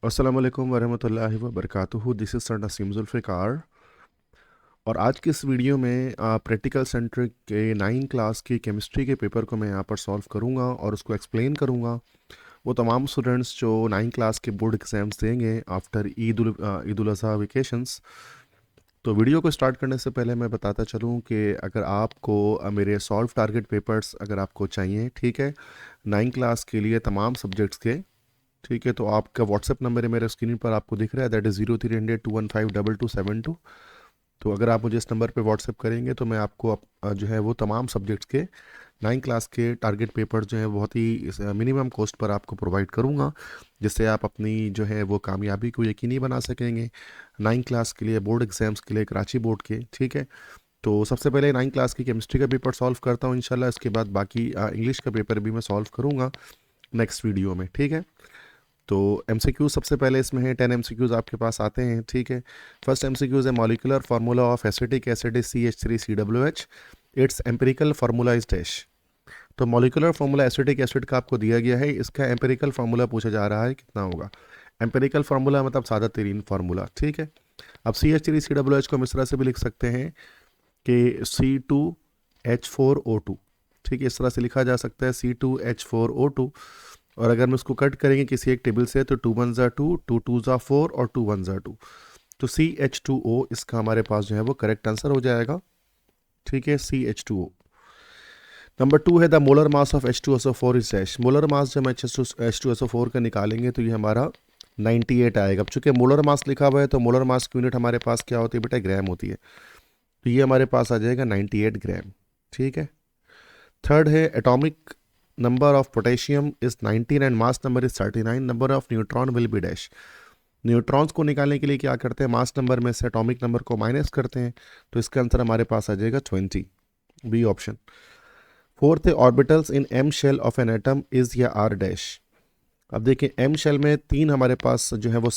अस्सलाम वालेकुम वरहमतुल्लाहि वबरकातुहू। This is sir Naseem Zulfiqar और आज की इस वीडियो में प्रैक्टिकल सेंट्रिक के 9 क्लास की केमिस्ट्री के पेपर को मैं यहाँ पर सॉल्व करूँगा और उसको एक्सप्लेन करूँगा। वो तमाम स्टूडेंट्स जो 9 क्लास के बोर्ड एग्ज़ाम्स देंगे आफ्टर ईद उल अज़हा वेकेशंस। तो वीडियो को स्टार्ट करने से पहले मैं बताता चलूँ कि अगर आपको मेरे सॉल्व टारगेट पेपर्स अगर आपको चाहिए, ठीक है, 9 क्लास के लिए तमाम सब्जेक्ट्स के, ठीक है, तो आपका व्हाट्सएप नंबर है मेरे स्क्रीन पर आपको दिख रहा है, दैट इज़ 0300-215-2272। तो अगर आप मुझे इस नंबर पे व्हाट्सएप करेंगे तो मैं आपको जो है वो तमाम सब्जेक्ट्स के 9 क्लास के टारगेट पेपर जो है बहुत ही मिनिमम कॉस्ट पर आपको प्रोवाइड करूंगा, जिससे आप अपनी जो है वो कामयाबी को यकीनी बना सकेंगे 9 क्लास के लिए, बोर्ड एग्जाम्स के लिए, कराची बोर्ड के। ठीक है, तो सबसे पहले 9 क्लास की केमिस्ट्री का पेपर सॉल्व करता हूँ इंशाल्लाह। इसके बाद बाकी इंग्लिश का पेपर भी मैं सॉल्व करूँगा नेक्स्ट वीडियो में। ठीक है, तो एमसीक्यू सबसे पहले इसमें है 10 एमसीक्यूज़ आपके पास आते हैं। ठीक है, फर्स्ट एमसीक्यूज़ है molecular formula of acetic acid is CH3COOH, it's empirical formula is dash. तो मॉलिकुलर फार्मूला एसिटिक एसिड का आपको दिया गया है, इसका एम्पिरिकल फार्मूला पूछा जा रहा है कितना होगा। एम्पिरिकल फार्मूला मतलब सादा तरीन फार्मूला। ठीक है, अब CH3COOH को हम इस तरह से भी लिख सकते हैं कि C2H4O2। ठीक है, इस तरह से लिखा जा सकता है C2H4O2। और अगर हम इसको कट करेंगे किसी एक टेबल से तो 2 1 ज़ा 2, 2 2 ज़ा 4 और 2 1 ज़ा 2, तो CH2O इसका हमारे पास जो है वो करेक्ट आंसर हो जाएगा। ठीक है, CH2O। नंबर 2 है the molar mass of H2SO4 is dash. Molar mass जब H2SO4 का निकालेंगे तो ये हमारा 98 आएगा। अब चूंकि मोलर मास लिखा हुआ है तो मोलर मास की यूनिट हमारे पास क्या होती है बेटा, ग्राम होती है, तो ये हमारे पास आ जाएगा 98 ग्राम। ठीक है, थर्ड है atomic number of potassium is 19 and mass number is 39, number of neutron will be dash. Neutrons को निकालने के लिए क्या करते हैं, मास नंबर में से एटॉमिक नंबर को माइनस करते हैं, तो इसका आंसर हमारे पास आ जाएगा 20, बी ऑप्शन। फोर्थ है orbitals in M shell of an atom is या आर डैश। अब देखिए एम शेल में तीन हमारे पास जो है वो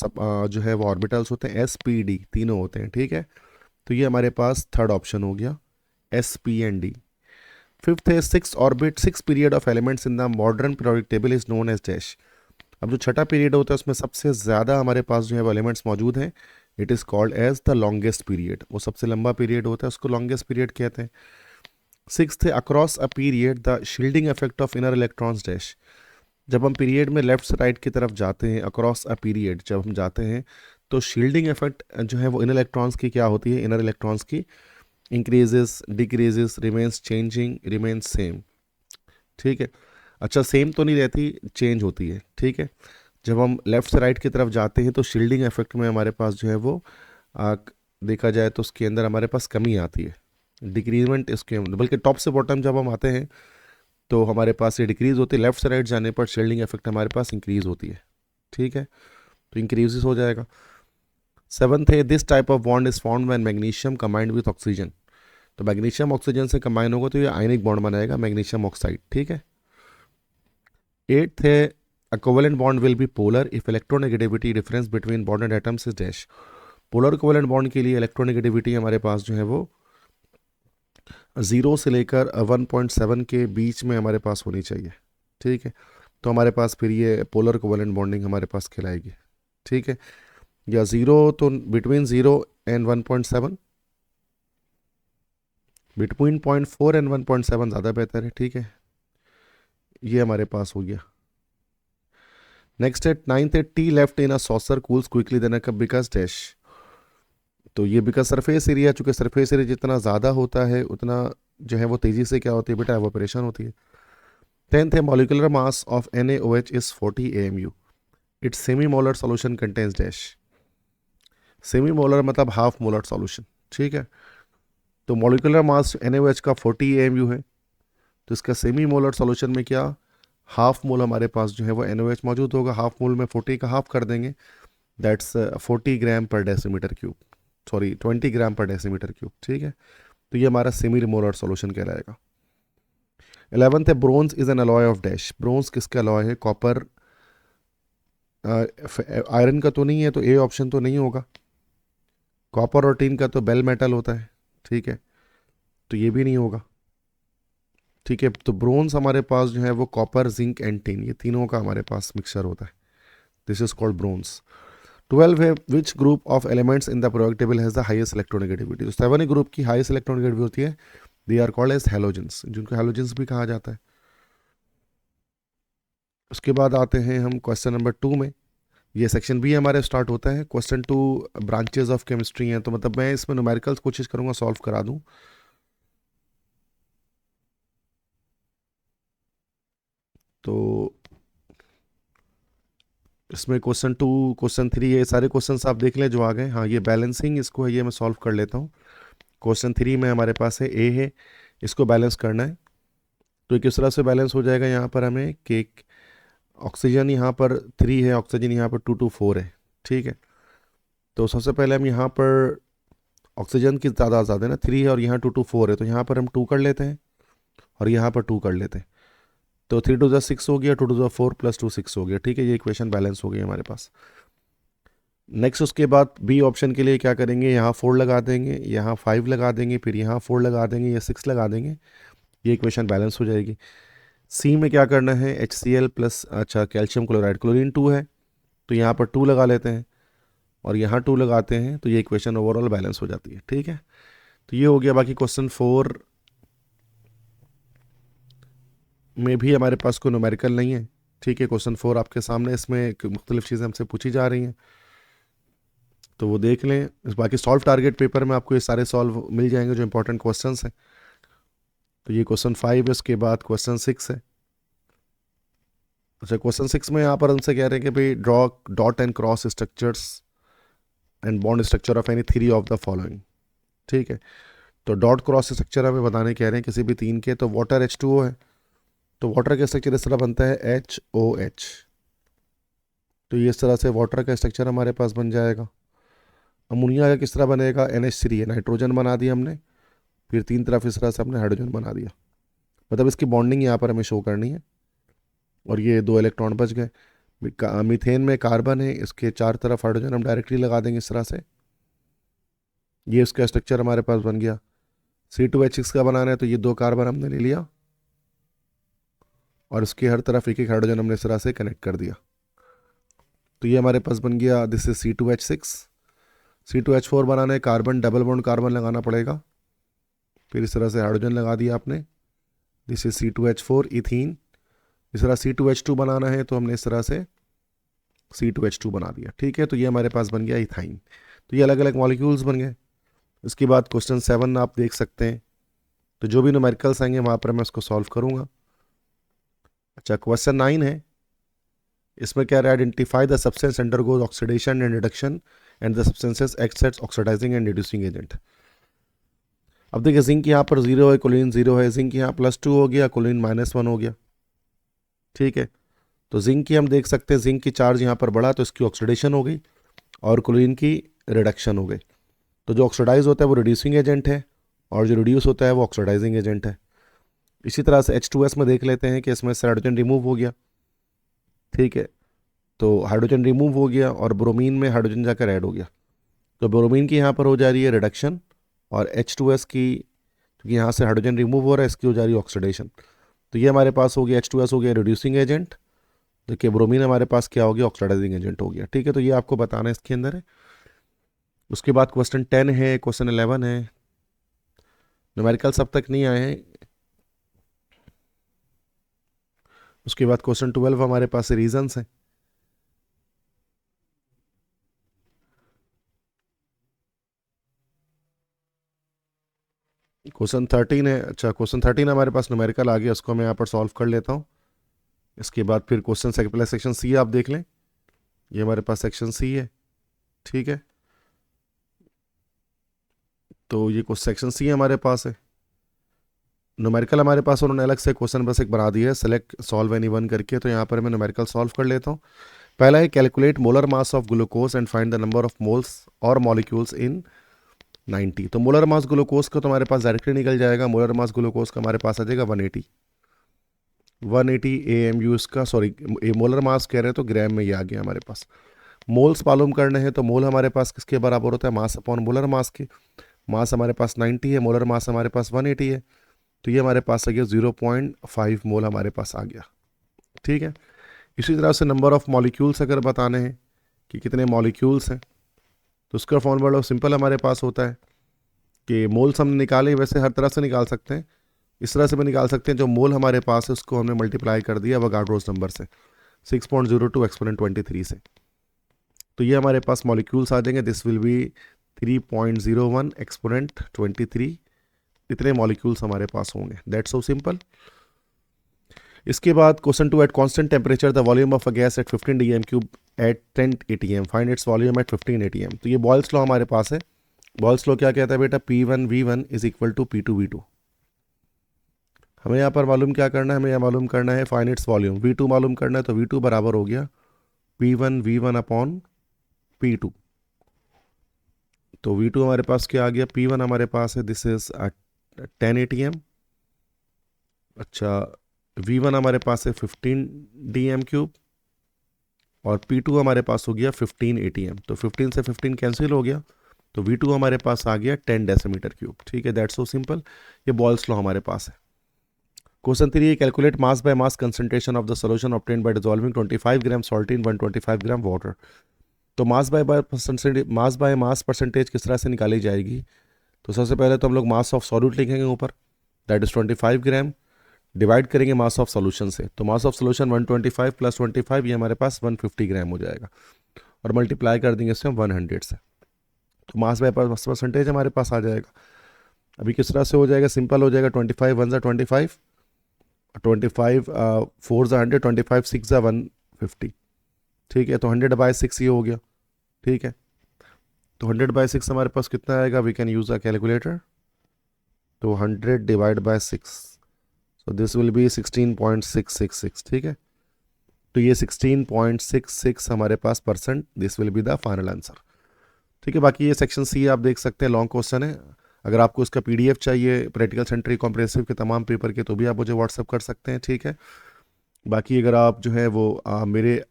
जो है वो ऑर्बिटल्स होते हैं, SP D तीनों होते हैं। ठीक है, तो ये हमारे पास थर्ड ऑप्शन हो गया, SP and D। फिफ्थ है six period of elements in the modern periodic table is known as dash. अब जो छठा पीरियड होता है उसमें सबसे ज़्यादा हमारे पास जो है वो एलिमेंट्स मौजूद हैं, it is called as the longest period. वो सबसे लंबा पीरियड होता है, उसको लॉन्गेस्ट पीरियड कहते हैं। सिक्स्थ है across a period the shielding effect of inner electrons dash. जब हम पीरियड में लेफ्ट से राइट की तरफ जाते हैं, अक्रॉस अ पीरियड जब हम जाते हैं, तो शील्डिंग इफेक्ट जो है वो इनर इलेक्ट्रॉन्स की क्या होती है, इनर इलेक्ट्रॉन्स की increases, decreases, remains changing, remains same. ठीक है, अच्छा सेम तो नहीं रहती, चेंज होती है। ठीक है, जब हम लेफ़्ट से राइट की तरफ जाते हैं तो शील्डिंग इफेक्ट में हमारे पास जो है वो आ, देखा जाए तो उसके अंदर हमारे पास कमी आती है, डिक्रीजमेंट इसके अंदर, बल्कि टॉप से बॉटम जब हम आते हैं तो हमारे पास ये डिक्रीज होती है, लेफ्ट से राइट जाने पर शील्डिंग इफेक्ट हमारे पास इंक्रीज होती है। ठीक है, तो इंक्रीज हो जाएगा। सेवन्थ है this type of bond is formed when magnesium combined with oxygen. तो मैग्नीशियम ऑक्सीजन से कंबाइन होगा तो ये आयनिक बॉन्ड बनाएगा, मैग्नीशियम ऑक्साइड। ठीक है, एट्थ है a covalent bond will be polar if electronegativity difference between bonded atoms is dash। Polar covalent bond के लिए इलेक्ट्रोनेगेटिविटी हमारे पास जो है वो 0 से लेकर 1.7 के बीच में हमारे पास होनी चाहिए। ठीक है, तो हमारे पास फिर ये पोलर कोवेलेंट बॉन्डिंग हमारे पास कहलाएगी। ठीक है, या 0 तो बिटवीन 0 एंड 1.7, बिटवीन 0.4 एंड 1.7 ज़्यादा बेहतर है। ठीक है, ये हमारे पास हो गया। नेक्स्ट है नाइन्थ है tea left in a saucer cools quickly than a cup because dash. तो ये बिकॉज सरफेस एरिया, चूंकि सरफेस एरिया जितना ज़्यादा होता है उतना जो है वो तेज़ी से क्या होती है बेटा, एवोपरेशन होती है। टेंथ है molecular mass of NaOH is 40 AMU, it's semi molar solution contains dash. Semi molar मतलब हाफ मोलर सॉल्यूशन। ठीक है, तो मॉलिकुलर मास NaOH का 40 AMU है, तो इसका सेमी मोलर सॉल्यूशन में क्या, हाफ मोल हमारे पास जो है वो NaOH मौजूद होगा। हाफ मोल में 40 का हाफ कर देंगे, दैट्स 40 ग्राम पर डेसीमीटर क्यूब, सॉरी 20 ग्राम पर डेसीमीटर क्यूब। ठीक है, तो ये हमारा सेमी मोलर सॉल्यूशन कहलाएगा। 11th है bronze is an alloy of dash. Bronze किसका अलॉय है, कॉपर, आयरन का तो नहीं है, तो ए ऑप्शन तो नहीं होगा। कॉपर और टीन का तो बेल मेटल होता है। ठीक है, तो ये भी नहीं होगा। ठीक है, तो ब्रोंज हमारे पास जो है वो कॉपर, जिंक एंड टीन, ये तीनों का हमारे पास मिक्सचर होता है। This is called bronze. 12 है which group of elements in the periodic table has the highest electronegativity. तो 7 ग्रुप की हाईएस्ट इलेक्ट्रोनेगेटिविटी होती है, they are called as halogens, जिनको हैलोजेंस भी कहा जाता है। उसके बाद आते हैं हम क्वेश्चन नंबर 2 में। ये सेक्शन बी हमारे स्टार्ट होता है। क्वेश्चन 2 ब्रांचेज ऑफ केमिस्ट्री हैं, तो मतलब मैं इसमें न्यूमेरिकल्स कोशिश करूंगा सॉल्व करा दूं। तो इसमें क्वेश्चन 2 क्वेश्चन 3 ये सारे क्वेश्चंस आप देख लें जो आ गए। हाँ, ये बैलेंसिंग इसको है, ये मैं सॉल्व कर लेता हूँ। क्वेश्चन 3 में हमारे पास है ए है, इसको बैलेंस करना है। तो ये किस तरह से बैलेंस हो जाएगा, यहाँ पर हमें कि ऑक्सीजन यहाँ पर 3 है, ऑक्सीजन यहाँ पर 2 to 4 है, ठीक है। तो सबसे पहले हम यहाँ पर ऑक्सीजन की ज़्यादा है ना, 3 है और यहाँ 2 to 4 है, तो यहाँ पर हम 2 कर लेते हैं और यहाँ पर 2 कर लेते हैं। तो 3 to 6 हो गया, 2 to 4 + 2 6 हो गया, ठीक है। ये इक्वेशन बैलेंस हो गई हमारे पास। नेक्स्ट उसके बाद बी ऑप्शन के लिए क्या करेंगे, यहाँ 4 लगा देंगे, यहाँ 5 लगा देंगे, फिर यहाँ 4 लगा देंगे, या 6 लगा देंगे, ये इक्वेशन बैलेंस हो जाएगी। सी में क्या करना है, HCl प्लस अच्छा कैल्शियम क्लोराइड, क्लोरीन 2 है तो यहाँ पर 2 लगा लेते हैं और यहाँ 2 लगाते हैं, तो ये इक्वेशन ओवरऑल बैलेंस हो जाती है, ठीक है। तो ये हो गया। बाकी क्वेश्चन 4 में भी हमारे पास कोई न्यूमेरिकल नहीं है, ठीक है। क्वेश्चन 4 आपके सामने, इसमें मुख्तलिफ चीज़ें हमसे पूछी जा रही हैं, तो वो देख लें। इस बाकी सॉल्व टारगेट पेपर में आपको ये सारे सॉल्व मिल जाएंगे जो इंपॉर्टेंट क्वेश्चंस हैं। तो ये क्वेश्चन 5 है, उसके बाद क्वेश्चन 6 है। अच्छा, क्वेश्चन 6 में यहाँ पर हमसे कह रहे हैं कि भाई draw dot and cross structures and bond structure of any 3 of the following, ठीक है। तो डॉट क्रॉस स्ट्रक्चर हमें बताने कह रहे हैं किसी भी 3 के। तो वाटर H2O है, तो वाटर का स्ट्रक्चर इस तरह बनता है HOH, तो ये इस तरह से वाटर का स्ट्रक्चर हमारे पास बन जाएगा। अमोनिया का किस तरह बनेगा, NH3 है, नाइट्रोजन बना दिया हमने, फिर 3 तरफ इस तरह से हमने हाइड्रोजन बना दिया, मतलब इसकी बॉन्डिंग यहाँ पर हमें शो करनी है। और ये 2 इलेक्ट्रॉन बच गए। मीथेन में कार्बन है, इसके 4 तरफ हाइड्रोजन हम डायरेक्टली लगा देंगे इस तरह से, ये इसका स्ट्रक्चर हमारे पास बन गया। C2H6 का बनाना है, तो ये 2 कार्बन हमने ले लिया और इसके हर तरफ एक एक हाइड्रोजन हमने इस तरह से कनेक्ट कर दिया, तो ये हमारे पास बन गया, दिस इज C2H6। C2H4 बनाना है, कार्बन डबल बॉन्ड कार्बन लगाना पड़ेगा, फिर इस तरह से हाइड्रोजन लगा दिया आपने, दिस इज C2H4 इथीन। इस तरह C2H2 बनाना है, तो हमने इस तरह से C2H2 बना दिया, ठीक है। तो ये हमारे पास बन गया इथाइन। तो ये अलग अलग मॉलिक्यूल्स बन गए। इसके बाद क्वेश्चन 7 आप देख सकते हैं, तो जो भी न्यूमेरिकल्स आएंगे वहाँ पर मैं उसको सॉल्व करूँगा। अच्छा, क्वेश्चन 9 है, इसमें क्या है, identify the substance undergoes oxidation and reduction and the substances act as oxidising and reducing agent. अब देखिए जिंक यहाँ पर 0 है, क्लोरीन 0 है, जिंक यहाँ +2 हो गया, क्लोरीन -1 हो गया, ठीक है। तो जिंक की हम देख सकते हैं, जिंक की चार्ज यहाँ पर बढ़ा तो इसकी ऑक्सीडेशन हो गई और क्लोरीन की रिडक्शन हो गई। तो जो ऑक्सीडाइज होता है वो रिड्यूसिंग एजेंट है और जो रिड्यूस होता है वो ऑक्सीडाइजिंग एजेंट है। इसी तरह से H2S में देख लेते हैं कि इसमें से हाइड्रोजन रिमूव हो गया, ठीक है। तो हाइड्रोजन रिमूव हो गया और ब्रोमीन में हाइड्रोजन जाकर ऐड हो गया, तो ब्रोमीन की यहाँ पर हो जा रही है रिडक्शन और H2S की, क्योंकि यहाँ से हाइड्रोजन रिमूव हो रहा है, इसकी हो जा रही है ऑक्सीडेशन। तो ये हमारे पास हो गया, H2S हो गया रिड्यूसिंग एजेंट, देखिए ब्रोमीन हमारे पास क्या हो गया, ऑक्सीडाइजिंग एजेंट हो गया, ठीक है। तो ये आपको बताना है इसके अंदर है। उसके बाद क्वेश्चन 10 है, क्वेश्चन 11 है, न्यूमेरिकल्स अब तक नहीं आए हैं। उसके बाद क्वेश्चन 12 हमारे पास रीजंस हैं। क्वेश्चन 13 है, अच्छा क्वेश्चन 13 हमारे पास न्यूमेरिकल आ गया, उसको मैं यहाँ पर सॉल्व कर लेता हूँ। इसके बाद फिर क्वेश्चन पहले सेक्शन सी आप देख लें, ये हमारे पास सेक्शन सी है, ठीक है। तो ये कुछ सेक्शन सी हमारे पास है। न्यूमेरिकल हमारे पास उन्होंने अलग से क्वेश्चन बस एक बना दिया है, सेलेक्ट सॉल्व एनी वन करके, तो यहाँ पर मैं न्यूमेरिकल सॉल्व कर लेता हूँ। पहला है calculate molar mass of glucose and find the number of moles और मॉलिक्यूल्स इन 90। तो मोलर मास ग्लूकोज का तो हमारे पास डायरेक्टली निकल जाएगा, मोलर मास ग्लूकोज का हमारे पास आ जाएगा 180 AMU इसका, सॉरी ये मोलर मास कह रहे हैं तो ग्राम में ये आ गया हमारे पास। मोल्स मालूम करने हैं, तो मोल हमारे पास किसके बराबर होता है, मास अपॉन मोलर मास के। मास हमारे पास 90 है, मोलर मास हमारे पास 180 है, तो ये हमारे पास आ गया 0.5 मोल हमारे पास आ गया, ठीक है। इसी तरह से नंबर ऑफ़ मॉलिक्यूल्स अगर बताने हैं कि कितने मॉलिक्यूल्स हैं, तो उसका फॉर्मूला सिंपल हमारे पास होता है कि मोल्स हमने निकाले, वैसे हर तरह से निकाल सकते हैं, इस तरह से भी निकाल सकते हैं, जो मोल हमारे पास है उसको हमने मल्टीप्लाई कर दिया अवोगाड्रोस नंबर से 6.02 एक्सपोनेंट 23 से, तो ये हमारे पास मॉलिक्यूल्स आ जाएंगे। दिस विल बी 3.01 एक्सपोनेंट 23, इतने मॉलिक्यूल्स हमारे पास होंगे। That's so simple. इसके बाद question 2, at constant temperature the volume of a gas at 15 dm³ at 10 atm, find its volume at 15 atm। तो ये बॉयल्स लॉ हमारे पास है। बॉयल्स लॉ क्या कहता है बेटा, P1V1 is equal to P2V2। हमें यहाँ पर मालूम क्या करना है, हमें यहाँ मालूम करना है फाइंड इट्स वॉल्यूम। V2 मालूम करना है, तो V2 बराबर हो गया P1V1 अपॉन P2। तो V2 हमारे पास क्या आ गया, P1 हमारे पास है दिस इज 10 atm। अच्छा, V1 हमारे पास है 15 dm³ और P2 हमारे पास हो गया 15 atm। तो 15 से 15 कैंसिल हो गया, तो V2 हमारे पास आ गया 10 डेसीमीटर क्यूब। ठीक है, दैट्स सो सिंपल। ये बॉयल्स लॉ हमारे पास है। Question 3, calculate mass by mass concentration of the solution obtain bye dissolving 25 gram salt in 125 gram water. तो मास बाय मास परसेंटेज किस तरह से निकाली जाएगी, तो सबसे पहले तो हम लोग मास ऑफ सॉल्यूट लिखेंगे ऊपर, दैट इज 25 ग्राम, डिवाइड करेंगे मास ऑफ सॉल्यूशन से, तो मास ऑफ सॉल्यूशन 125 प्लस 25 ये हमारे पास 150 ग्राम हो जाएगा, और मल्टीप्लाई कर देंगे इससे 100 से, तो मास बाय मास परसेंटेज हमारे पास आ जाएगा। अभी किस तरह से हो जाएगा, सिंपल हो जाएगा, 25 1 25, 25 4 100, 25 6 150। ठीक है, तो 100/6 ये हो गया। ठीक है, तो 100/6 हमारे पास कितना आएगा, we can use a calculator, तो 100 divide by 6, so this will be 16.666। ठीक है, तो ये 16.66 हमारे पास percent, this will be the final answer. ठीक है, बाकी ये सेक्शन सी आप देख सकते हैं, लॉन्ग क्वेश्चन है। अगर आपको इसका PDF चाहिए प्रैक्टिकल सेंट्री कॉम्प्रिहेंसिव के तमाम पेपर के, तो भी आप मुझे व्हाट्सअप कर सकते हैं। ठीक है, बाकी अगर आप जो है वो मेरे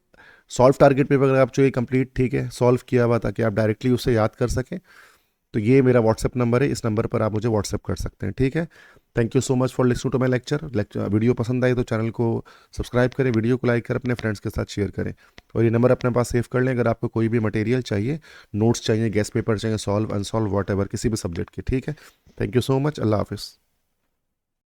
सॉल्व टारगेट पेपर अगर आप चाहिए कंप्लीट, ठीक है, सॉल्व किया हुआ, ताकि आप डायरेक्टली उसे याद कर सकें, तो ये मेरा व्हाट्सएप नंबर है, इस नंबर पर आप मुझे व्हाट्सएप कर सकते हैं। ठीक है, thank you so much for listening to my lecture. Video पसंद आई तो चैनल को सब्सक्राइब करें, वीडियो को लाइक करें, अपने फ्रेंड्स के साथ शेयर करें, और ये नंबर अपने पास सेव कर लें अगर आपको कोई भी मटेरियल चाहिए, नोट्स चाहिए, गेस्ट पेपर चाहिए, सॉल्व अनसॉल्व वॉट एवर, किसी भी सब्जेक्ट के। ठीक है, थैंक यू सो मच, अल्लाह हाफिज़।